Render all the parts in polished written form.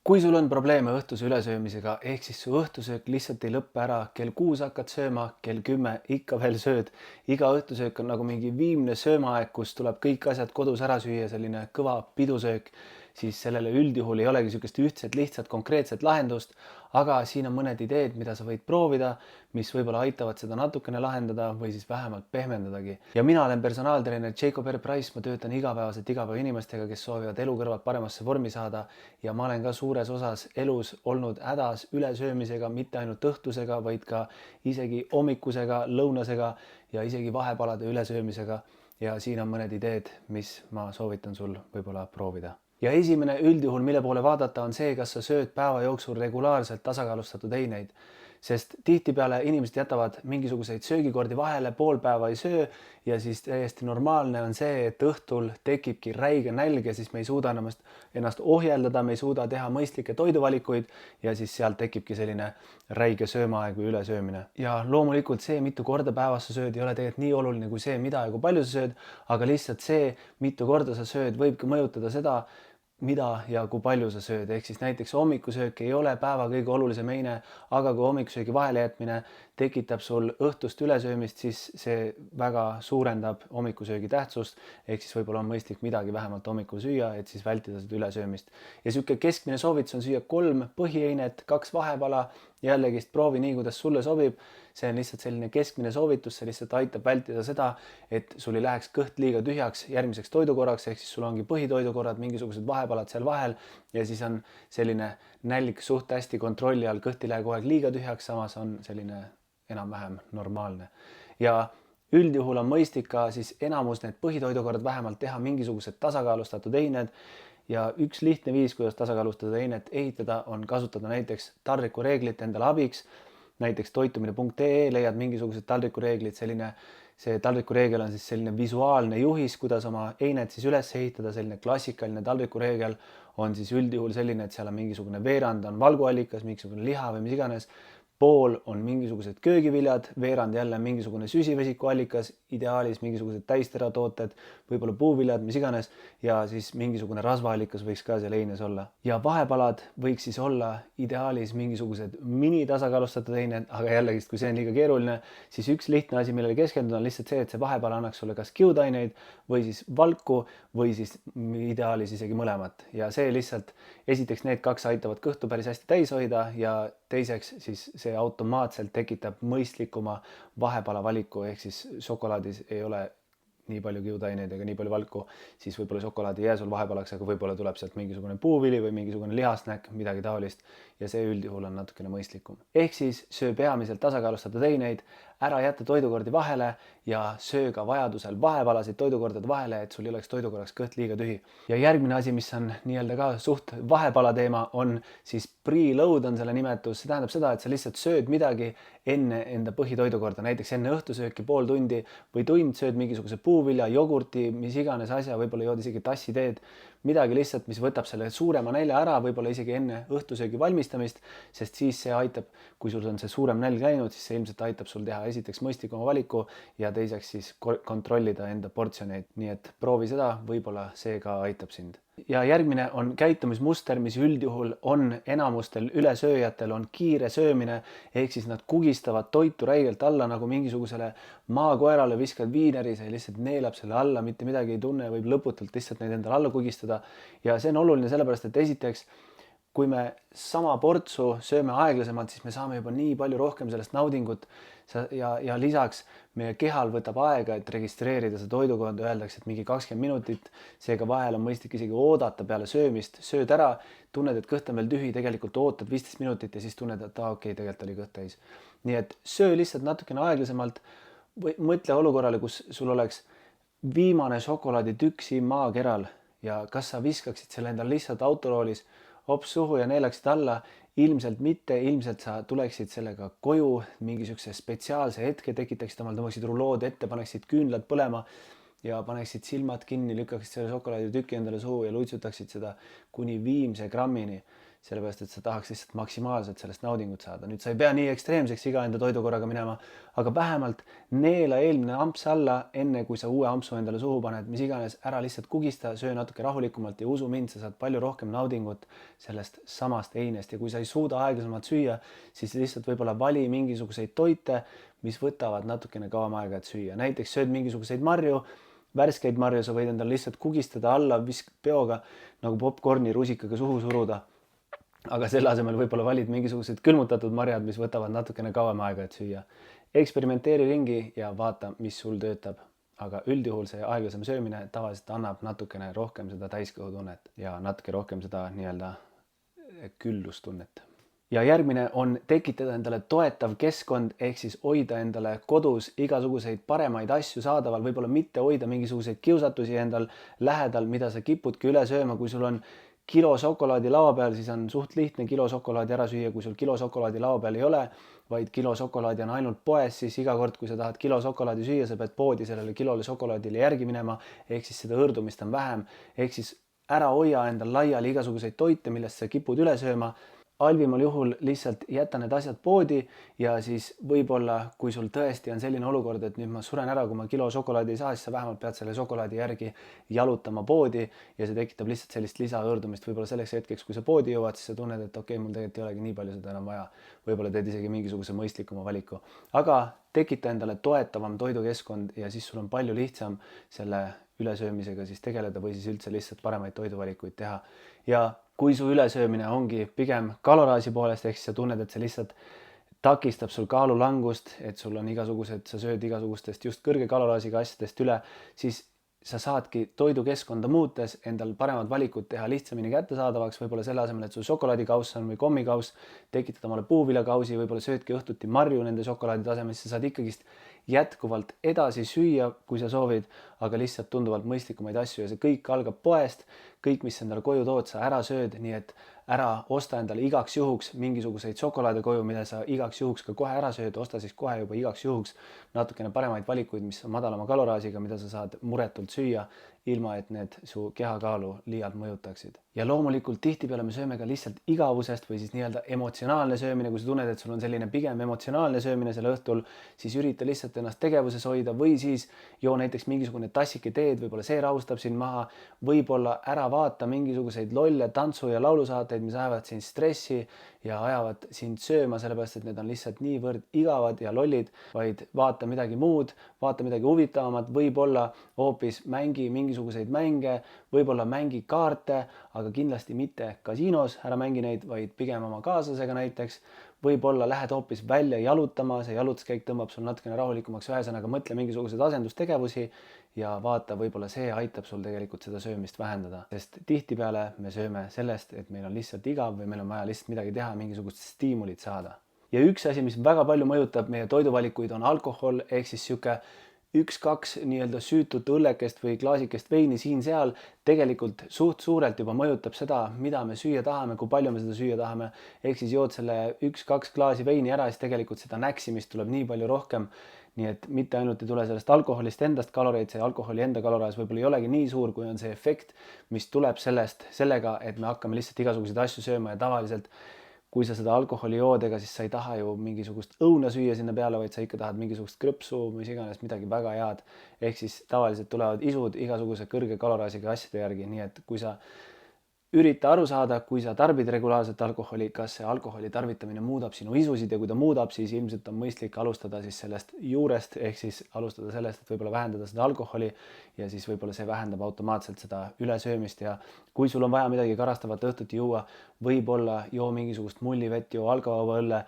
Kui sul on probleeme õhtuse ülesöömisega, ehk siis su õhtusöök lihtsalt ei lõppe ära, kell 6 hakkad sööma, kell 10 ikka veel sööd. Iga õhtusöök on nagu mingi viimne söömaaeg, kus tuleb kõik asjad kodus ära süüa, selline kõva pidusöök, siis sellele üldjuhul ei olegi niisugust ühtset, lihtsat, konkreetset lahendust, aga siin on mõned ideed, mida sa võid proovida, mis võib-olla aitavad seda natukene lahendada või siis vähemalt pehmendadagi. Ja mina olen personaaltreener Jacob R. Price, ma töötan igapäevaselt inimestega, kes soovivad elu kõrvalt paremasse vormi saada ja ma olen ka suures osas elus olnud hädas ülesöömisega, mitte ainult õhtusega, vaid ka isegi hommikusega, lõunasega ja isegi vahepalade ülesöömisega. Ja siin on mõned ideed, mis ma soovitan sul võib-olla proovida. Ja esimene üldjuhul, mille poole vaadata, on see, kas sa sööd päeva jooksul regulaarselt tasakaalustatud eineid. Sest tihtipeale inimesed jätavad mingisuguseid söögikordi vahele, pool päeva ei söö ja siis täiesti normaalne on see, et õhtul tekibki räige nälg ja siis me ei suuda ennast ohjeldada, me ei suuda teha mõistlikke toiduvalikuid ja siis sealt tekibki selline räige söömaaeg või ülesöömine. Ja loomulikult see, mitu korda päevas sa sööd, ei ole tegelikult nii oluline kui see, mida ja kui palju sa sööd, aga lihtsalt see, mitu korda sa sööd, võibki mõjutada seda, mida ja kui palju sa sööd, ehk siis näiteks hommikusöök ei ole päeva kõige olulisem eine, aga kui hommikusöögi vahelejätmine tekitab sul õhtust ülesöömist, siis see väga suurendab hommikusöögi tähtsust, ehk siis võib-olla on mõistlik midagi vähemalt hommikul süüa, et siis vältida seda ülesöömist. Ja niisugune keskmine soovitus on süüa 3 põhieinet, 2 vahepala, jällegist proovi nii, kuidas sulle sobib. See on lihtsalt selline keskmine soovitus, see lihtsalt aitab vältida seda, et sul ei läheks kõht liiga tühjaks järgmiseks toidukorraks, ehk siis sul ongi põhitoidukorrad, mingisugused vahepalad seal vahel ja siis on selline nälg suht hästi kontrolli all, kõht ei lähe kogu aeg liiga tühjaks, samas on selline enam-vähem normaalne. Ja üldjuhul on mõistlik ka siis enamus need põhitoidukorrad vähemalt teha mingisugused tasakaalustatud eined ja üks lihtne viis, kuidas tasakaalustatud einet ehitada, on kasutada näiteks taldrikureeglit endale abiks. Näiteks toitumine.ee leiad mingisugused taldrikureeglid, see taldrikureegel on siis selline visuaalne juhis, kuidas oma einet siis üles ehitada, selline klassikaline taldrikureegel on siis üldjuhul selline, et seal on mingisugune veerand on valguallikas, mingisugune liha või mis iganes, pool on mingisugused köögiviljad, veerand jälle mingisugune süsivesikuallikas, ideaalis mingisugused täisteratooted, võib-olla puuviljad, mis iganes, ja siis mingisugune rasvaallikas võiks ka seal eines olla. Ja vahepalad võiks siis olla ideaalis mingisugused mini-tasakaalustatud eined, aga jällegi, kui see on liiga keeruline, siis üks lihtne asi, millele keskenduda, on lihtsalt see, et see vahepala annaks sulle kas kiudaineid või siis valku või siis ideaalis isegi mõlemat. Ja see lihtsalt, esiteks need 2 aitavad kõhtu päris hästi täis hoida ja teiseks siis see automaatselt tekitab mõistlikuma vahepala valiku, ehk siis šokolaadis ei ole nii palju kiudaineid ega nii palju valku, siis võib-olla šokolaad ei jää sul vahepalaks, aga võib-olla tuleb sealt mingisugune puuvili või mingisugune lihasnäkk, midagi taolist ja see üldjuhul on natukene mõistlikum. Ehk siis söö peamiselt tasakaalustatud eineid, ära jäta toidukordi vahele ja söö ka vajadusel vahepalasid toidukordade vahele, et sul ei oleks toidukorraks kõht liiga tühi. Ja järgmine asi, mis on nii-öelda ka suht vahepala teema, on siis preload on selle nimetus, see tähendab seda, et sa lihtsalt sööd midagi enne enda põhitoidukorda, näiteks enne õhtusööki pool tundi või tund sööd mingisuguse puuvilja, jogurti, mis iganes asja, võib-olla jood isegi tassi teed, midagi lihtsalt, mis võtab selle suurema nälja ära, võib-olla isegi enne õhtusöögi valmistamist, sest siis see aitab, kui sul on see suurem nälg läinud, siis see ilmselt aitab sul teha esiteks mõistlikuma valiku ja teiseks siis kontrollida enda portsjoneid. Nii et proovi seda, võib-olla see ka aitab sind. Ja järgmine on käitumismuster, mis üldjuhul on enamustel ülesööjatel on kiire söömine, ehk siis nad kugistavad toitu räigelt alla nagu mingisugusele maakoerale viskad viineri, see lihtsalt neelab selle alla, mitte midagi ei tunne, võib lõputult lihtsalt neid endale alla kugistada. Ja see on oluline sellepärast, et esiteks, kui me sama portsu sööme aeglasemalt, siis me saame juba nii palju rohkem sellest naudingut ja lisaks meie kehal võtab aega, et registreerida seda toidukorda, öeldakse, et mingi 20 minutit, seega vahel on mõistlik isegi oodata peale söömist, sööd ära, tunned, et kõht on veel tühi, tegelikult ootad 15 minutit ja siis tunned, et okei, tegelikult oli kõht täis. Nii et söö lihtsalt natukene aeglasemalt, mõtle olukorrale, kus sul oleks viimane šokolaaditükk siin maakeral ja kas sa viskaksid selle endal lihtsalt autoroolis hops suhu ja neelaksid alla, ilmselt mitte, ilmselt sa tuleksid sellega koju, mingi niisuguse spetsiaalse hetke tekitaksid omal, tõmbaksid rulood ette, paneksid küünlad põlema ja paneksid silmad kinni, lükkaksid selle šokolaaditüki endale suhu ja luitsutaksid seda kuni viimse grammini. sellepärast et sa tahaks lihtsalt maksimaalselt sellest naudingut saada. Nüüd sa ei pea nii ekstreemseks iga enda toidukorraga minema, aga vähemalt neela eelmine amps alla, enne kui sa uue ampsu endale suhu paned, mis iganes, ära lihtsalt kugista, söö natuke rahulikumalt ja usu mind, sa saad palju rohkem naudingut sellest samast einest. Ja kui sa ei suuda aeglasemalt süüa, siis lihtsalt võib-olla vali mingisuguseid toite, mis võtavad natukene kauem aega, et süüa. Näiteks sööd mingisuguseid marju, värskeid marju, sa võid endale lihtsalt kugistada alla peoga nagu popcorni rusikaga suhu suruda. Aga selle asemel võib-olla valid mingisugused külmutatud marjad, mis võtavad natukene kauem aega, et süüa. Eksperimenteeri ringi ja vaata, mis sul töötab. Aga üldjuhul see aeglasem söömine tavaliselt annab natukene rohkem seda täiskõhutunnet ja natuke rohkem seda nii-öelda küllustunnet. Ja järgmine on tekitada endale toetav keskkond, ehk siis hoida endale kodus igasuguseid paremaid asju saadaval, võib-olla mitte hoida mingisuguseid kiusatusi endal lähedal, mida sa kipudki üle sööma. Kui sul on kilo šokolaadi laua peal, siis on suht lihtne kilo šokolaadi ära süüa. Kui sul kilo šokolaadi laua peal ei ole, vaid kilo šokolaadi on ainult poes, siis iga kord, kui sa tahad kilo šokolaadi süüa, sa pead poodi sellele kilole šokolaadile järgi minema, ehk siis seda hõõrdumist on vähem. Ehk siis ära hoia endal laiali igasuguseid toite, millest sa kipud üle sööma. Halvimal juhul lihtsalt jäta need asjad poodi ja siis võib-olla, kui sul tõesti on selline olukord, et nüüd ma suren ära, kui ma kilo šokolaadi ei saa, siis sa vähemalt pead selle šokolaadi järgi jalutama poodi ja see tekitab lihtsalt sellist lisahõõrdumist. Võib-olla selleks hetkeks, kui sa poodi jõuad, siis sa tunned, et okei, mul tegelikult ei olegi nii palju seda enam vaja. Võib-olla teed isegi mingisuguse mõistlikuma valiku. Aga tekita endale toetavam toidukeskkond ja siis sul on palju lihtsam selle ülesöömisega siis tegeleda või siis üldse lihtsalt paremaid toiduvalikuid teha. Ja kui su ülesöömine ongi pigem kaloraaži poolest, ehk siis sa tunned, et see lihtsalt takistab sul kaalulangust, et sul on igasugused, sa sööd igasugustest just kõrge kaloraažiga asjadest üle, siis sa saadki toidukeskkonda muutes endal paremad valikud teha lihtsamini kättesaadavaks. Võib-olla selle asemel, et sul šokolaadikauss on või kommikauss, tekitad omale puuviljakausi, võib-olla söödki õhtuti marju nende šokolaadi tasemel, siis sa saad ikkagist jätkuvalt edasi süüa, kui sa soovid, aga lihtsalt tunduvalt mõistlikumaid asju ja see kõik algab poest. Kõik, mis endale koju tood, sa ära sööd, nii et ära osta endale igaks juhuks mingisuguseid šokolaade koju, mida sa igaks juhuks ka kohe ära sööd, osta siis kohe juba igaks juhuks natukene paremaid valikuid, mis on madalama kaloraažiga, mida sa saad muretult süüa, ilma et need su kehakaalu liialt mõjutaksid. Ja loomulikult tihtipeale me sööme ka lihtsalt igavusest või siis nii-öelda emotsionaalne söömine. Kui sa tunned, et sul on selline pigem emotsionaalne söömine selle õhtul, siis ürita lihtsalt ennast tegevuses hoida või siis joo näiteks mingisugune tassike teed, võib-olla see rahustab sind maha, võib-olla ära vaata mingisuguseid lolle tantsu- ja laulusaateid, mis ajavad sind stressi ja ajavad sind sööma, sellepärast et need on lihtsalt niivõrd igavad ja lollid, vaid vaata midagi muud, vaata midagi huvitavamat, võib-olla hoopis mängi mingisuguseid mänge, võib-olla mängi kaarte, aga kindlasti mitte kasiinos, ära mängi neid, vaid pigem oma kaaslasega näiteks. Võib-olla lähed hoopis välja jalutama, see jalutuskäik tõmbab sul natukene rahulikumaks, ühesõnaga mõtle mingisuguseid asendustegevusi ja vaata, võib-olla see aitab sul tegelikult seda söömist vähendada, sest tihtipeale me sööme sellest, et meil on lihtsalt igav või meil on vaja lihtsalt midagi teha, mingisugust stiimulit saada. Ja üks asi, mis väga palju mõjutab meie toiduvalikuid, on alkohol, ehk siis sihuke 1-2 nii-öelda süütut õllekest või klaasikest veini siin-seal tegelikult suht suurelt juba mõjutab seda, mida me süüa tahame, kui palju me seda süüa tahame. Ehk siis jood selle 1-2 klaasi veini ära, siis tegelikult seda näksimist tuleb nii palju rohkem. Nii et mitte ainult ei tule sellest alkoholist endast kaloreid, see alkoholi enda kaloraaž võib-olla ei olegi nii suur, kui on see efekt, mis tuleb sellega, et me hakkame lihtsalt igasuguseid asju sööma ja tavaliselt kui sa seda alkoholi jood, ega siis sa ei taha ju mingisugust õuna süüa sinna peale, vaid sa ikka tahad mingisugust krõpsu, mis iganes, midagi väga head. Ehk siis tavaliselt tulevad isud igasuguse kõrge kaloraažiga asjade järgi, nii et kui sa ürita aru saada, kui sa tarbid regulaarselt alkoholi, kas see alkoholi tarvitamine muudab sinu isusid ja kui ta muudab, siis ilmselt on mõistlik alustada siis sellest juurest, ehk siis alustada sellest, et võib-olla vähendada seda alkoholi ja siis võib-olla see vähendab automaatselt seda ülesöömist ja kui sul on vaja midagi karastavat õhtuti juua, võib-olla joo mingisugust mullivett, joo algavaba õlle,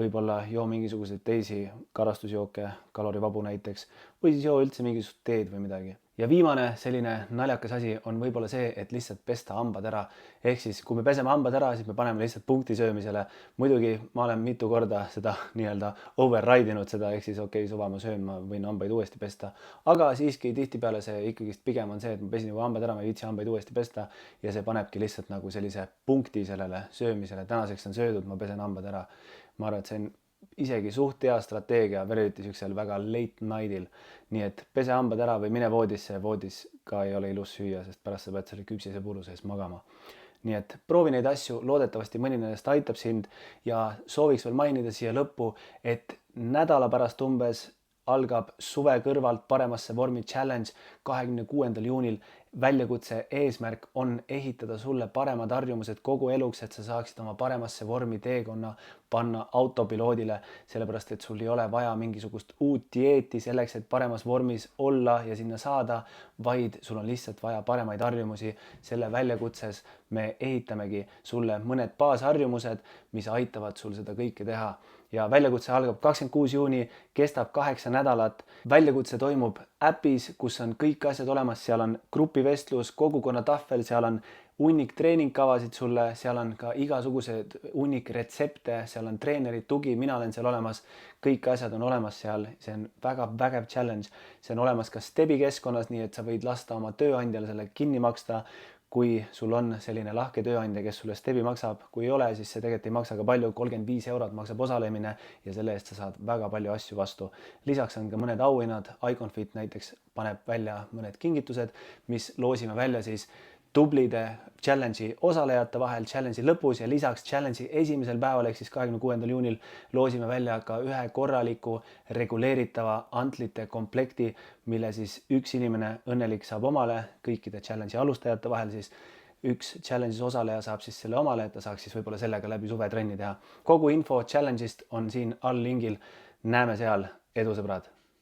võib-olla joo mingisuguseid teisi karastusjooke, kalorivabu näiteks, või siis joo üldse mingisugust teed või midagi. Ja viimane selline naljakas asi on võib-olla see, et lihtsalt pesta hambad ära. Ehk siis, kui me peseme hambad ära, siis me paneme lihtsalt punkti söömisele. Muidugi ma olen mitu korda seda nii-öelda override'inud seda, ehk siis okei, suva ma söön, ma võin hambaid uuesti pesta. Aga siiski tihtipeale see ikkagist pigem on see, et ma pesin juba hambad ära, ma ei viitsi hambaid uuesti pesta ja see panebki lihtsalt nagu sellise punkti sellele söömisele. Tänaseks on söödud, ma pesen hambad ära. Ma arvan, et see on isegi suht hea strateegia, veel eriti siuksel väga late night'il. Nii et pese hambad ära või mine voodisse, voodis ka ei ole ilus süüa, sest pärast sa pead selle küpsise puru sees magama. nii et proovi neid asju, loodetavasti mõni nendest aitab sind ja sooviks veel mainida siia lõppu, et nädala pärast umbes algab suve kõrvalt paremasse vormi challenge 26. juunil. Väljakutse eesmärk on ehitada sulle paremad harjumused kogu eluks, et sa saaksid oma paremasse vormi teekonna panna autopiloodile, sellepärast et sul ei ole vaja mingisugust uut dieeti selleks, et paremas vormis olla ja sinna saada, vaid sul on lihtsalt vaja paremaid harjumusi. Selle väljakutses me ehitamegi sulle mõned baasharjumused, mis aitavad sul seda kõike teha. Ja väljakutse algab 26. juuni, kestab 8 nädalat. Väljakutse toimub äpis, kus on kõik asjad olemas, seal on grupivestlus, kogukonna tahvel, seal on hunnik treeningkavasid sulle, seal on ka igasugused hunnik retsepte, seal on treeneri tugi, mina olen seal olemas, kõik asjad on olemas seal, see on väga vägev challenge. See on olemas ka Stebi keskkonnas, nii et sa võid lasta oma tööandjale selle kinni maksta, kui sul on selline lahke tööandja, kes sulle Stebi maksab. Kui ei ole, siis see tegelikult ei maksa ka palju, 35 eurot maksab osalemine ja selle eest sa saad väga palju asju vastu. Lisaks on ka mõned auhinnad, Iconfit näiteks paneb välja mõned kingitused, mis loosime välja siis tublide challenge'i osalejate vahel challenge'i lõpus ja lisaks challenge'i esimesel päeval ehk siis 26. juunil loosime välja ka ühe korraliku reguleeritava antlite komplekti, mille siis üks inimene õnnelik saab omale kõikide challenge'i alustajate vahel siis üks challenge'is osaleja saab siis selle omale, et ta saaks siis võib-olla sellega läbi suve trenni teha. Kogu info challenge'ist on siin all lingil. Näeme seal, edu sõbrad!